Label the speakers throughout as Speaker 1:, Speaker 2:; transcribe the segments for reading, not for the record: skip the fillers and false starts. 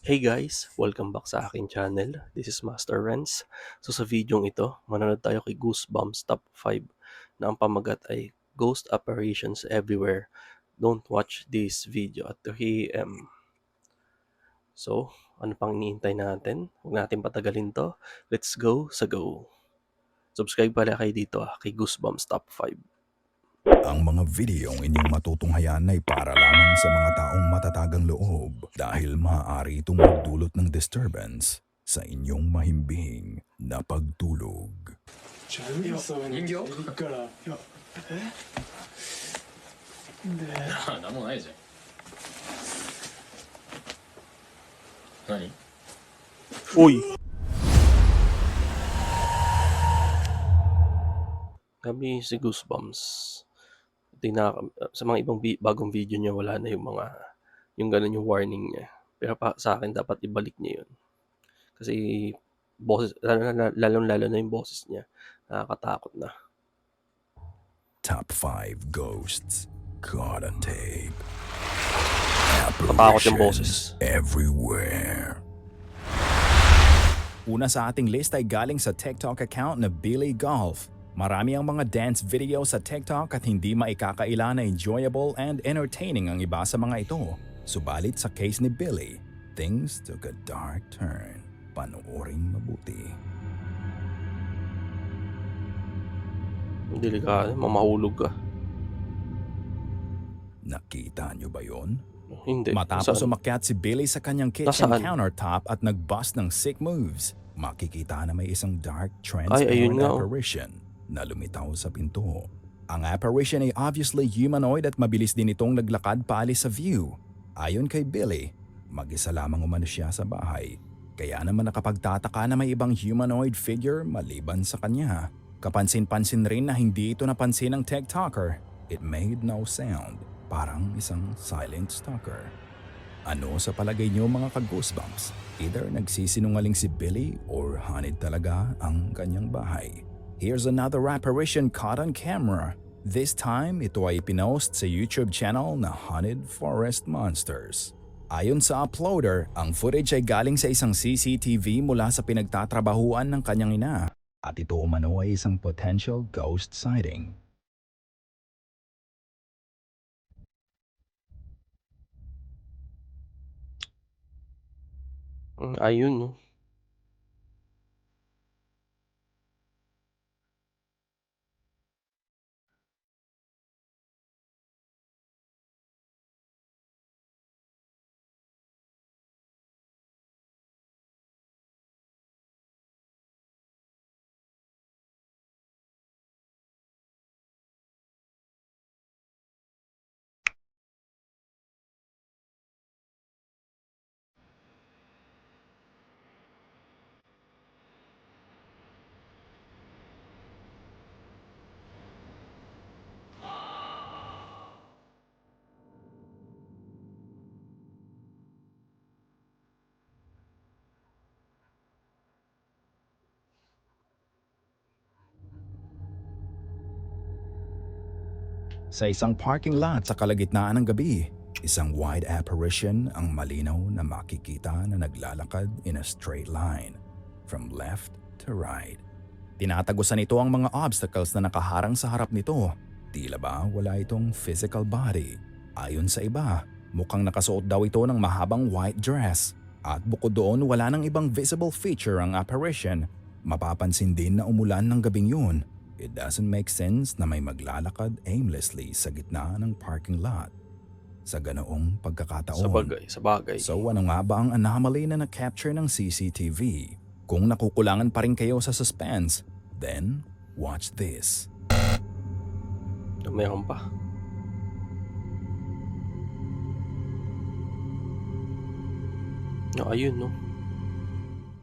Speaker 1: Hey guys! Welcome back sa aking channel. This is Master Renz. So sa videong ito, manonood tayo kay Goosebumps Top 5 na ang pamagat ay Ghost Apparitions Everywhere. Don't watch this video at 3 AM. So, ano pang iniintay natin? Huwag natin patagalin to. Let's go sa go! Subscribe pala kayo dito kay Goosebumps Top 5.
Speaker 2: Ang mga videong inyong matutunghayan ay para lamang sa mga taong matatagang loob dahil maaari itong magdulot ng disturbance sa inyong mahimbing na pagtulog.
Speaker 3: 人形いるから
Speaker 4: なんもないじゃん。何？
Speaker 1: Uy! Kami si Goosebumps. Sa mga ibang bagong video niya wala na yung ganun yung warning niya. Pero sa akin dapat ibalik niya yun. Kasi boses, lalo na yung boses niya. Nakakatakot na.
Speaker 2: Top 5 Ghosts Caught on Tape.
Speaker 1: Katakot yung boses.
Speaker 2: Everywhere. Una sa ating list ay galing sa TikTok account na Billy Golf. Marami ang mga dance video sa TikTok at hindi maikakaila na enjoyable and entertaining ang iba sa mga ito. Subalit sa case ni Billy, things took a dark turn. Panooring mabuti.
Speaker 1: Delikado, mamahulog ka.
Speaker 2: Nakita niyo ba yon?
Speaker 1: Hindi.
Speaker 2: Matapos
Speaker 1: Saan?
Speaker 2: umakyat si Billy sa kanyang kitchen
Speaker 1: Nasaan?
Speaker 2: countertop at nag-bust ng sick moves, makikita na may isang dark
Speaker 1: Ayun
Speaker 2: transparent
Speaker 1: nga, oh.
Speaker 2: apparition na lumitaw sa pinto. Ang apparition ay obviously humanoid at mabilis din itong naglakad paalis sa view. Ayon kay Billy, mag-isa lamang umano siya sa bahay. Kaya naman nakapagtataka na may ibang humanoid figure maliban sa kanya. Kapansin-pansin rin na hindi ito napansin ng TikToker. It made no sound. Parang isang silent stalker. Ano sa palagay niyo mga ka-Goosebumps? Either nagsisinungaling si Billy or hanid talaga ang kanyang bahay. Here's another apparition caught on camera. This time, ito ay pinost sa YouTube channel na Haunted Forest Monsters. Ayon sa uploader, ang footage ay galing sa isang CCTV mula sa pinagtatrabahuan ng kanyang ina. At ito umano ay isang potential ghost sighting.
Speaker 1: Ayun, no.
Speaker 2: Sa isang parking lot sa kalagitnaan ng gabi, isang white apparition ang malinaw na makikita na naglalakad in a straight line, from left to right. Tinatagusan ito ang mga obstacles na nakaharang sa harap nito. Tila ba wala itong physical body? Ayon sa iba, mukhang nakasuot daw ito ng mahabang white dress. At bukod doon wala nang ibang visible feature ang apparition. Mapapansin din na umulan ng gabing yun. It doesn't make sense na may maglalakad aimlessly sa gitna ng parking lot. Sa ganoong pagkakataon.
Speaker 1: Sa bagay.
Speaker 2: So ano nga ba ang anomaly na na-capture ng CCTV? Kung nakukulangan pa rin kayo sa suspense, then watch this.
Speaker 1: Mayroon pa. Ayun, no.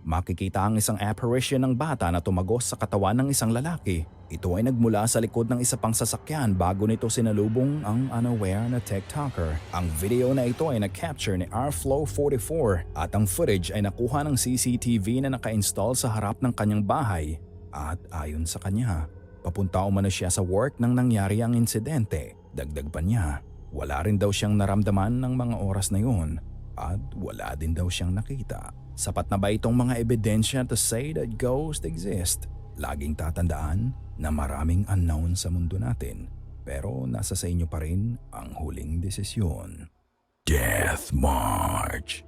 Speaker 2: Makikita ang isang apparition ng bata na tumagos sa katawan ng isang lalaki. Ito ay nagmula sa likod ng isa pang sasakyan bago nito sinalubong ang unaware na TikToker. Ang video na ito ay na-capture ni Rflow44 at ang footage ay nakuha ng CCTV na naka-install sa harap ng kanyang bahay. At ayon sa kanya, papunta umano siya sa work nang nangyari ang insidente. Dagdag pa niya, wala rin daw siyang naramdaman ng mga oras na yun. At wala din daw siyang nakita. Sapat na ba itong mga ebidensya to say that ghosts exist? Laging tatandaan na maraming unknown sa mundo natin. Pero nasa sa inyo pa rin ang huling desisyon. Death March.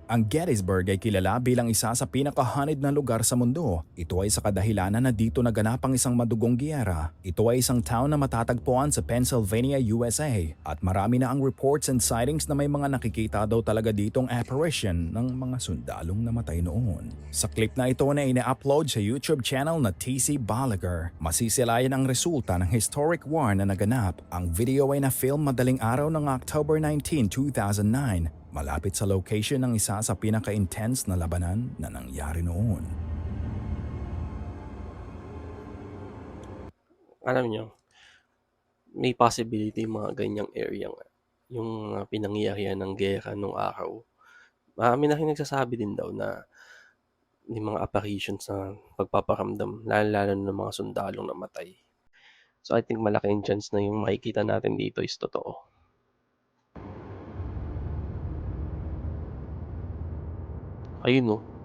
Speaker 2: Ang Gettysburg ay kilala bilang isa sa pinaka-haunted na lugar sa mundo. Ito ay sa kadahilanan na dito naganap ang isang madugong giyera. Ito ay isang town na matatagpuan sa Pennsylvania, USA. At marami na ang reports and sightings na may mga nakikita daw talaga ditong apparition ng mga sundalong namatay noon. Sa clip na ito na ina-upload sa YouTube channel na TC Balaguer, masisilayan ang resulta ng historic war na naganap. Ang video ay na-film madaling araw ng October 19, 2009. Malapit sa location ng isa sa pinaka-intense na labanan na nangyari noon.
Speaker 1: Alam nyo, may possibility yung mga ganyang area nga. Yung pinangyarihan ng gera nung araw. Marami na rin nagsasabi din daw na yung mga apparitions na pagpaparamdam, lalo ng mga sundalong namatay. So I think malaki yung chance na yung makikita natin dito is totoo. Ayun no.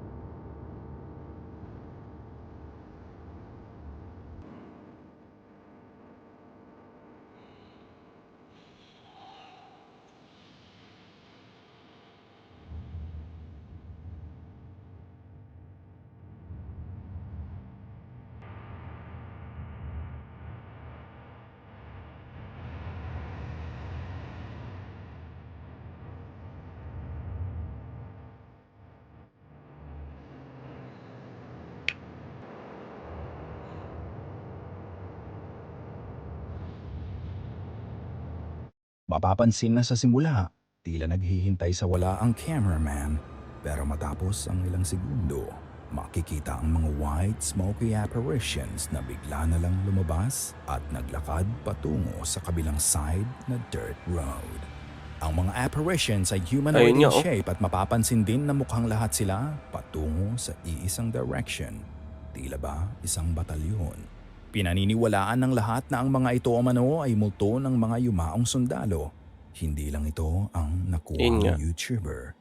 Speaker 2: Mapapansin na sa simula, tila naghihintay sa wala ang cameraman. Pero matapos ang ilang segundo, makikita ang mga white smoky apparitions na bigla na lang lumabas at naglakad patungo sa kabilang side na dirt road. Ang mga apparitions ay humanoid
Speaker 1: Ayun
Speaker 2: in
Speaker 1: nga, oh.
Speaker 2: shape at mapapansin din na mukhang lahat sila patungo sa iisang direction. Tila ba isang batalyon? Pinaniniwalaan ng lahat na ang mga ito umano ay multo ng mga yumaong sundalo. Hindi lang ito ang
Speaker 1: Yun nga.
Speaker 2: nakuha ng YouTuber.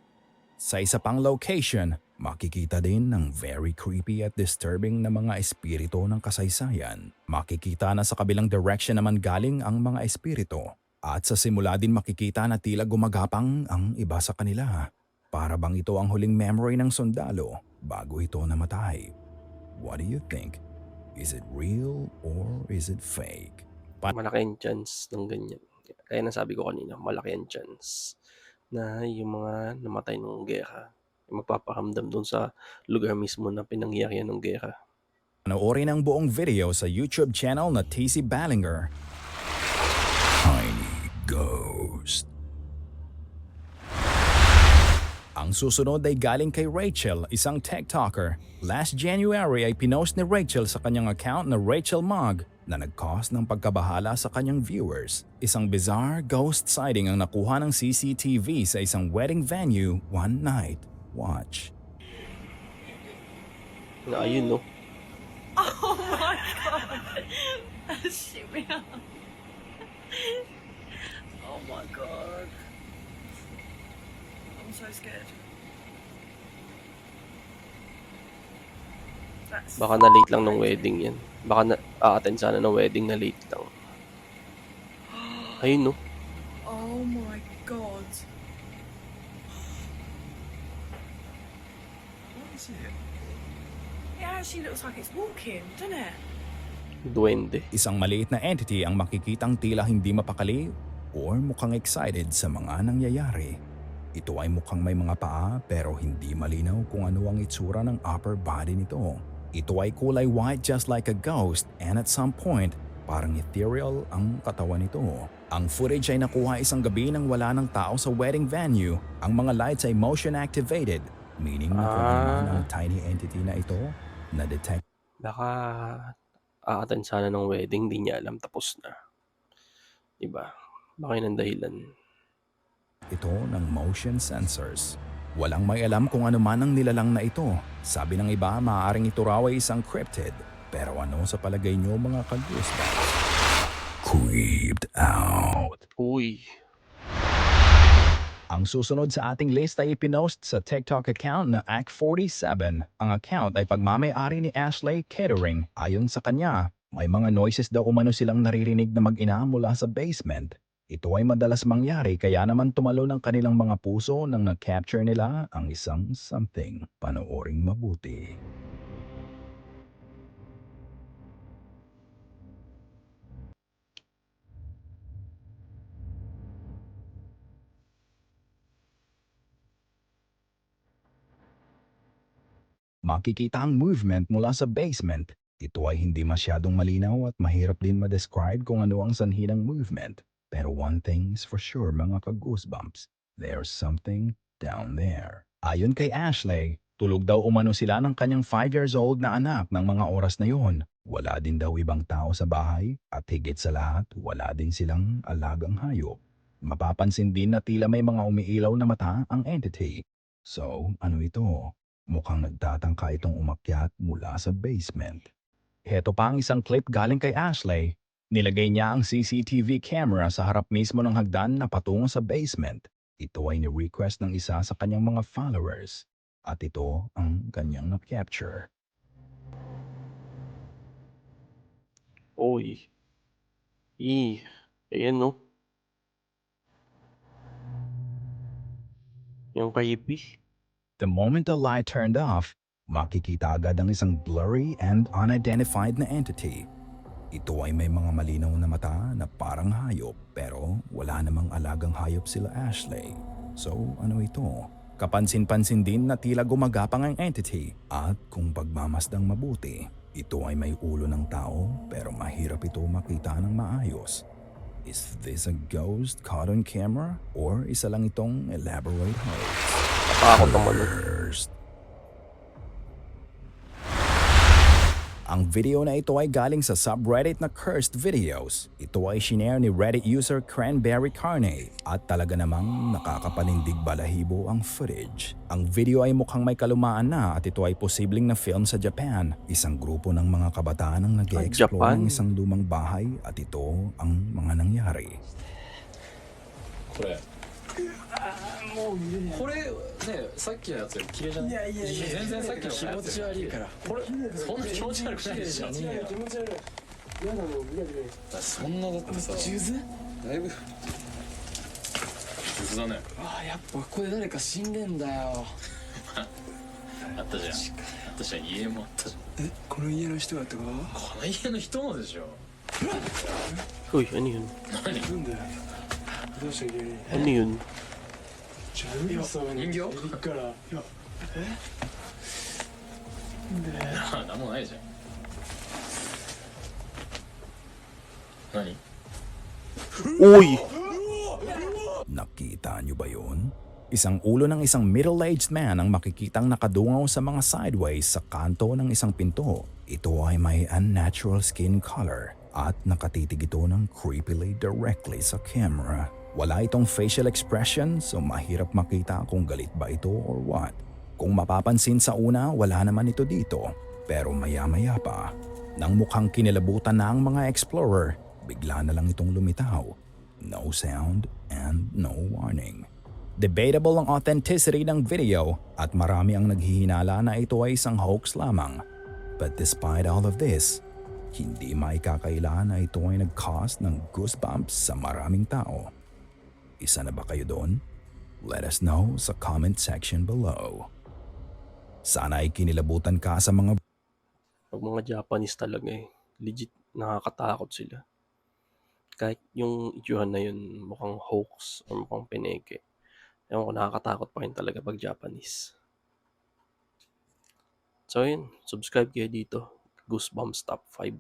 Speaker 2: Sa isa pang location, makikita din ng very creepy at disturbing na mga espiritu ng kasaysayan. Makikita na sa kabilang direction naman galing ang mga espiritu. At sa simula din makikita na tila gumagapang ang iba sa kanila. Para bang ito ang huling memory ng sundalo bago ito namatay. What do you think? Is it real or is it fake?
Speaker 1: Malaki ang chance ng ganyan. Kaya nasabi ko kanina, malaki ang chance na yung mga namatay ng gera magpaparamdam doon sa lugar mismo na pinangyarihan ng gera.
Speaker 2: Panoorin ang buong video sa YouTube channel na TC Balaguer. Tiny Ghost. Ang susunod ay galing kay Rachel, isang TikToker. Last January ay pinost ni Rachel sa kanyang account na Rachel Mug na nag-cause ng pagkabahala sa kanyang viewers. Isang bizarre ghost sighting ang nakuha ng CCTV sa isang wedding venue one night. Watch.
Speaker 1: Na ayun no.
Speaker 5: Oh my god! Shit me up. Oh my god. I'm so scared. That's
Speaker 1: Baka na late lang ng wedding yan. Baka na a-attend sana ng wedding na late lang. Ayun no.
Speaker 5: oh my god.
Speaker 3: What is it?
Speaker 5: It actually looks like it's walking, doesn't it?
Speaker 1: Duwende.
Speaker 2: Isang maliit na entity ang makikitang tila hindi mapakali or mukhang excited sa mga nangyayari. Ito ay mukhang may mga paa pero hindi malinaw kung ano ang itsura ng upper body nito. Ito ay kulay white just like a ghost and at some point, parang ethereal ang katawan nito. Ang footage ay nakuha isang gabi nang wala ng tao sa wedding venue. Ang mga lights ay motion activated, meaning na kung ano man ang tiny entity na ito na-detect
Speaker 1: Baka a-attend sana ng wedding, di niya alam, tapos na. Diba? Baka yun ang dahilan.
Speaker 2: ito ng motion sensors. Walang may alam kung ano man ang nilalang na ito. Sabi ng iba, maaaring ito raw ay isang cryptid. Pero ano sa palagay nyo mga ka-goosebumps? Creeped out.
Speaker 1: Uy.
Speaker 2: Ang susunod sa ating list ay ipinost sa TikTok account na Act47. Ang account ay pagmamay-ari ni Ashley Catering. Ayon sa kanya, may mga noises daw umano silang naririnig na mag-ina mula sa basement. Ito ay madalas mangyari kaya naman tumalo ng kanilang mga puso nang na-capture nila ang isang something. Panooring mabuti. Makikita ang movement mula sa basement. Ito ay hindi masyadong malinaw at mahirap din ma-describe kung ano ang sanhi ng movement. Pero one thing's for sure mga ka-goosebumps, there's something down there. Ayon kay Ashley, tulog daw umano sila ng kanyang 5 years old na anak ng mga oras na yon. Wala din daw ibang tao sa bahay at higit sa lahat, wala din silang alagang hayop. Mapapansin din na tila may mga umiilaw na mata ang entity. So, ano ito? Mukhang nagtatangka itong umakyat mula sa basement. Heto pa ang isang clip galing kay Ashley. Nilagay niya ang CCTV camera sa harap mismo ng hagdan na patungo sa basement. Ito ay ni-request ng isa sa kanyang mga followers. At ito ang kanyang na-capture.
Speaker 1: Uy. Ayan no. Yung creepy.
Speaker 2: The moment the light turned off, makikita agad ang isang blurry and unidentified na entity. Ito ay may mga malinaw na mata na parang hayop pero wala namang alagang hayop sila Ashley. So ano ito? Kapansin-pansin din na tila gumagapang ang entity at kung pagmamasdang mabuti, ito ay may ulo ng tao pero mahirap ito makita ng maayos. Is this a ghost caught on camera or isa lang itong elaborate hoax?
Speaker 1: Takot naman.
Speaker 2: First. Ang video na ito ay galing sa subreddit na Cursed Videos. Ito ay shinare ni Reddit user Cranberry Carne at talaga namang nakakapanindig balahibo ang footage. Ang video ay mukhang may kalumaan na at ito ay posibleng na film sa Japan. Isang grupo ng mga kabataan ang nag-e-explore
Speaker 1: Japan?
Speaker 2: ng isang lumang bahay at ito ang mga nangyari.
Speaker 4: これこれねさっきのやつより綺麗じゃない？全然さっきの
Speaker 3: 気持ち悪いから
Speaker 4: これそんな気持ち悪くないでしょ。
Speaker 3: 気持ち悪いやだもう見なくて
Speaker 4: そんなだってさ
Speaker 3: 数珠
Speaker 4: だいぶクズだね。
Speaker 3: ああやっぱここで誰か死んでんだよ
Speaker 4: あったじゃん。あったじゃん。家もあったじゃん。
Speaker 3: この家の人がってこ
Speaker 4: この家の人もでしょ。
Speaker 1: Uy, ano yun?
Speaker 4: 何？
Speaker 3: となんだよどうした急に
Speaker 1: Ano yun?
Speaker 3: ジャニーさんに
Speaker 4: 人形
Speaker 3: 行くからいや
Speaker 4: なんもないじゃん。何？
Speaker 1: Uy!
Speaker 2: Nakita niyo ba yun? Isang ulo ng isang middle-aged man ang makikitang nakadungaw sa mga sideways sa kanto ng isang pinto. Ito ay may unnatural skin color at nakatitig ito ng creepily directly sa camera. Wala itong facial expression so mahirap makita kung galit ba ito or what. Kung mapapansin sa una, wala naman ito dito. Pero maya-maya pa, nang mukhang kinilabutan na ang mga explorer, bigla na lang itong lumitaw. No sound and no warning. Debatable ang authenticity ng video at marami ang naghihinala na ito ay isang hoax lamang. But despite all of this, hindi maikakaila na ito ay nag-cause ng goosebumps sa maraming tao. Isa na ba kayo doon? Let us know sa comment section below. Sana ay kinilabutan ka sa mga
Speaker 1: Pag mga Japanese talaga legit nakakatakot sila. Kahit yung itsura na yun mukhang hoax or mukhang pineke. Ewan ko, nakakatakot pa rin talaga pag Japanese. So yun, subscribe kayo dito. Goosebumps Top 5.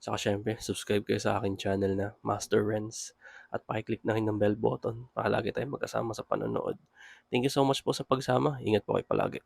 Speaker 1: Saka syempre, subscribe kayo sa akin channel na Master Renz. At pakiclick na rin ng bell button para lagi tayong magkasama sa panonood. Thank you so much po sa pagsama. Ingat po kayo palagi.